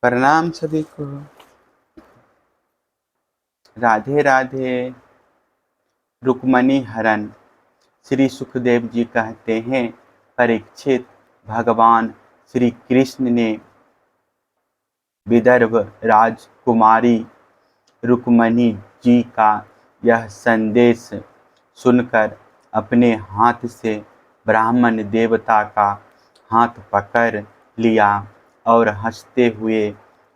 प्रणाम सभी को। राधे राधे। रुक्मणी हरण। श्री सुखदेव जी कहते हैं, परीक्षित, भगवान श्री कृष्ण ने विदर्भ राजकुमारी रुक्मणी जी का यह संदेश सुनकर अपने हाथ से ब्राह्मण देवता का हाथ पकड़ लिया और हंसते हुए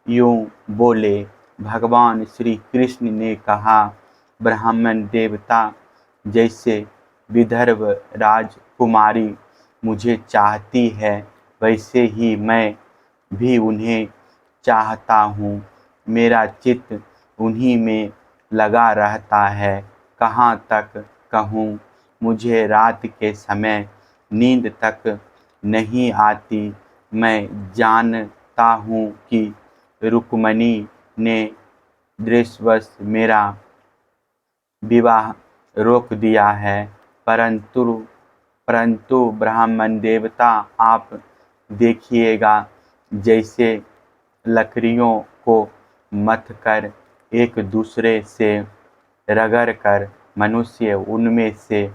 यूं बोले। भगवान श्री कृष्ण ने कहा, ब्राह्मण देवता जैसे विदर्भ राजकुमारी मुझे चाहती है, वैसे ही मैं भी उन्हें चाहता हूँ। मेरा चित्त उन्हीं में लगा रहता है। कहाँ तक कहूँ, मुझे रात के समय नींद तक नहीं आती। मैं जानता हूँ कि रुक्मणी ने दृष्टवश मेरा विवाह रोक दिया है, परंतु ब्राह्मण देवता, आप देखिएगा, जैसे लकड़ियों को मथकर एक दूसरे से रगड़कर मनुष्य उनमें से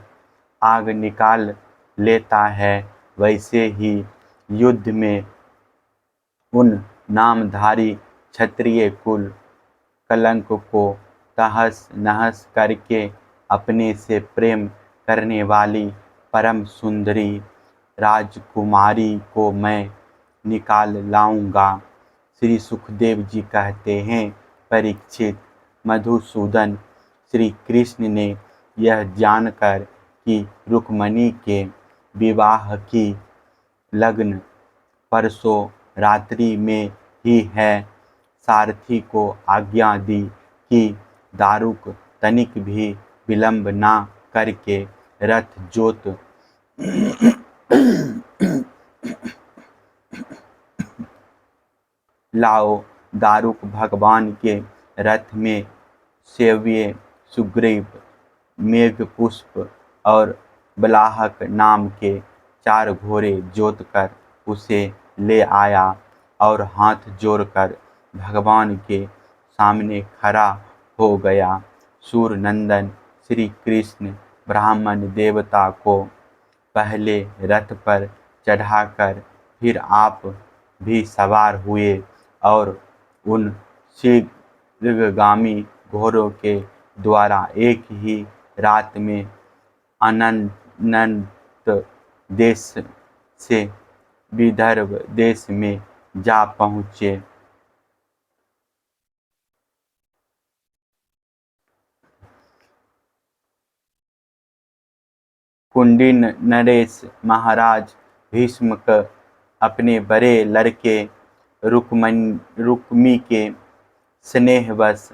आग निकाल लेता है, वैसे ही युद्ध में उन नामधारी क्षत्रिय कुल कलंक को तहस नहस करके अपने से प्रेम करने वाली परम सुंदरी राजकुमारी को मैं निकाल लाऊंगा। श्री सुखदेव जी कहते हैं, परीक्षित, मधुसूदन, श्री कृष्ण ने यह जानकर कि रुक्मणी के विवाह की लगन परसों रात्रि में ही है, सारथी को आज्ञा दी कि दारुक तनिक भी विलंब ना करके रथ जोत लाओ। दारुक भगवान के रथ में सेव्य सुग्रीव, मेघपुष्प और बलाहक नाम के 4 घोड़े जोतकर उसे ले आया और हाथ जोड़कर भगवान के सामने खड़ा हो गया। सूरनंदन श्री कृष्ण ब्राह्मण देवता को पहले रथ पर चढ़ाकर फिर आप भी सवार हुए और उन शीघ्रगामी घोड़ों के द्वारा एक ही रात में अनंत देश से विदर्भ देश में जा पहुँचे। कुंडिन नरेश महाराज भीष्मक अपने बड़े लड़के रुक्मी के स्नेहवश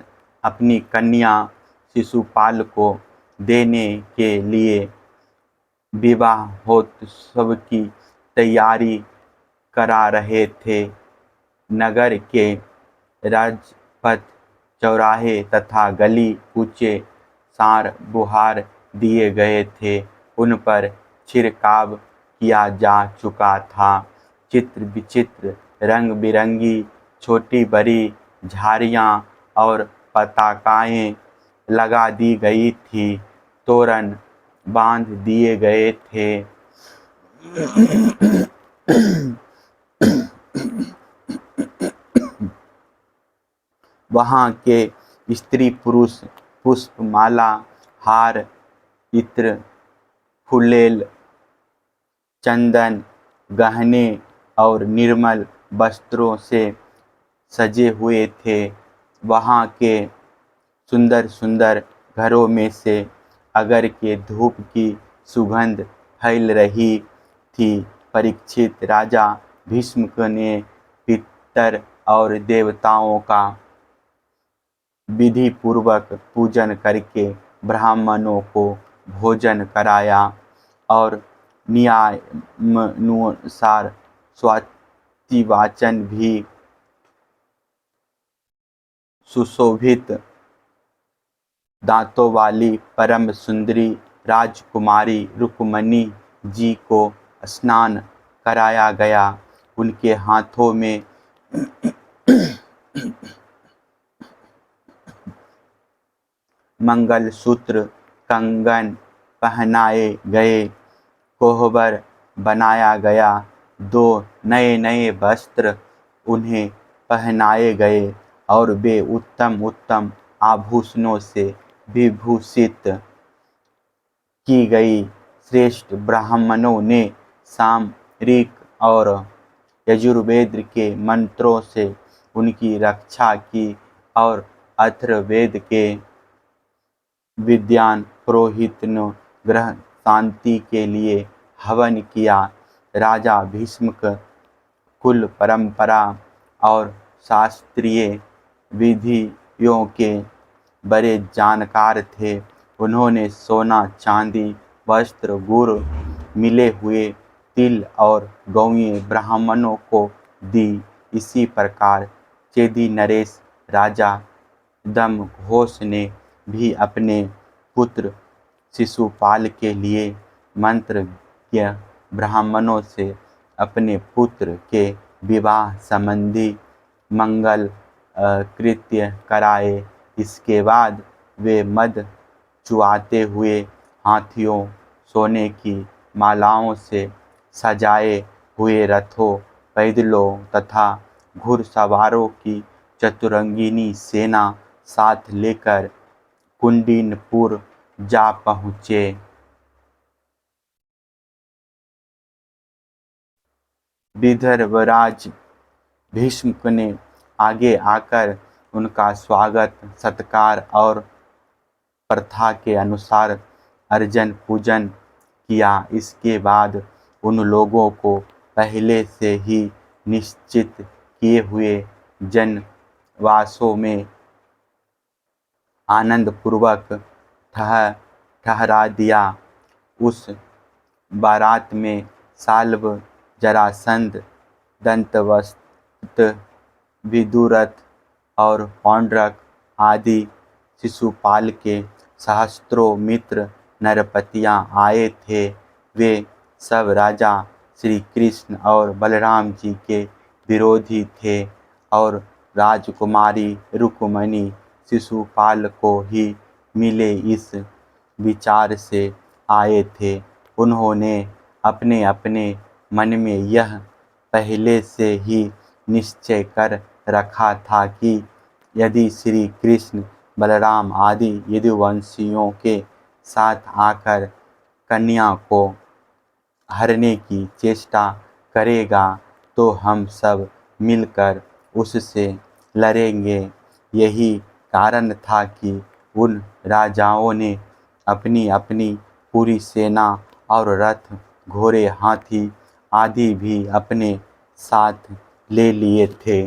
अपनी कन्या शिशुपाल को देने के लिए विवाहोत्सव की तैयारी करा रहे थे। नगर के राजपथ, चौराहे तथा गली कूचे सार बुहार दिए गए थे, उन पर छिड़काव किया जा चुका था। चित्र विचित्र रंग बिरंगी छोटी बड़ी झाड़ियाँ और पताकाएँ लगा दी गई थी, तोरण बांध दिए गए थे। वहाँ के स्त्री पुरुष पुष्पमाला, हार, इत्र, फुलेल, चंदन, गहने और निर्मल वस्त्रों से सजे हुए थे। वहाँ के सुंदर सुंदर घरों में से अगर के धूप की सुगंध फैल रही थी। परीक्षित, राजा भीष्म ने पितर और देवताओं का विधि पूर्वक पूजन करके ब्राह्मणों को भोजन कराया और नियमानुसार स्वातिवाचन भी सुशोभित दांतों वाली परम सुंदरी राजकुमारी रुक्मणी जी को स्नान कराया गया। उनके हाथों में मंगलसूत्र, कंगन पहनाए गए, कोहबर बनाया गया, 2 नए नए वस्त्र उन्हें पहनाए गए और वे उत्तम उत्तम आभूषणों से विभूषित की गई। श्रेष्ठ ब्राह्मणों ने सामरिक और यजुर्वेद के मंत्रों से उनकी रक्षा की और अथर्ववेद के विद्वान पुरोहित ने ग्रह शांति के लिए हवन किया। राजा भीष्म कुल परंपरा और शास्त्रीय विधियों के बड़े जानकार थे। उन्होंने सोना, चांदी, वस्त्र, गुड़, मिले हुए तिल और गौएं ब्राह्मणों को दी। इसी प्रकार चेदी नरेश राजा दमघोष ने भी अपने पुत्र शिशुपाल के लिए मंत्रज्ञ ब्राह्मणों से अपने पुत्र के विवाह संबंधी मंगल कृत्य कराए। इसके बाद वे मद चुआते हुए हाथियों, सोने की मालाओं से सजाए हुए रथों, पैदलों तथा घुड़सवारों की चतुरंगिनी सेना साथ लेकर कुंडीनपुर जा पहुँचे। विदर्भराज भीष्म ने आगे आकर उनका स्वागत सत्कार और प्रथा के अनुसार अर्चन पूजन किया। इसके बाद उन लोगों को पहले से ही निश्चित किए हुए जनवासों में आनंदपूर्वक ठहरा दिया। उस बारात में साल्व, जरासंध, दंतवस्त, विदुरथ और पौंड्रक आदि शिशुपाल के सहस्त्रों मित्र नरपतियां आए थे। वे सब राजा श्री कृष्ण और बलराम जी के विरोधी थे और राजकुमारी रुक्मिणी शिशुपाल को ही मिले इस विचार से आए थे। उन्होंने अपने अपने मन में यह पहले से ही निश्चय कर रखा था कि यदि श्री कृष्ण, बलराम आदि यदुवंशियों के साथ आकर कन्या को हरने की चेष्टा करेगा तो हम सब मिलकर उससे लड़ेंगे। यही कारण था कि उन राजाओं ने अपनी अपनी पूरी सेना और रथ, घोड़े, हाथी आदि भी अपने साथ ले लिए थे।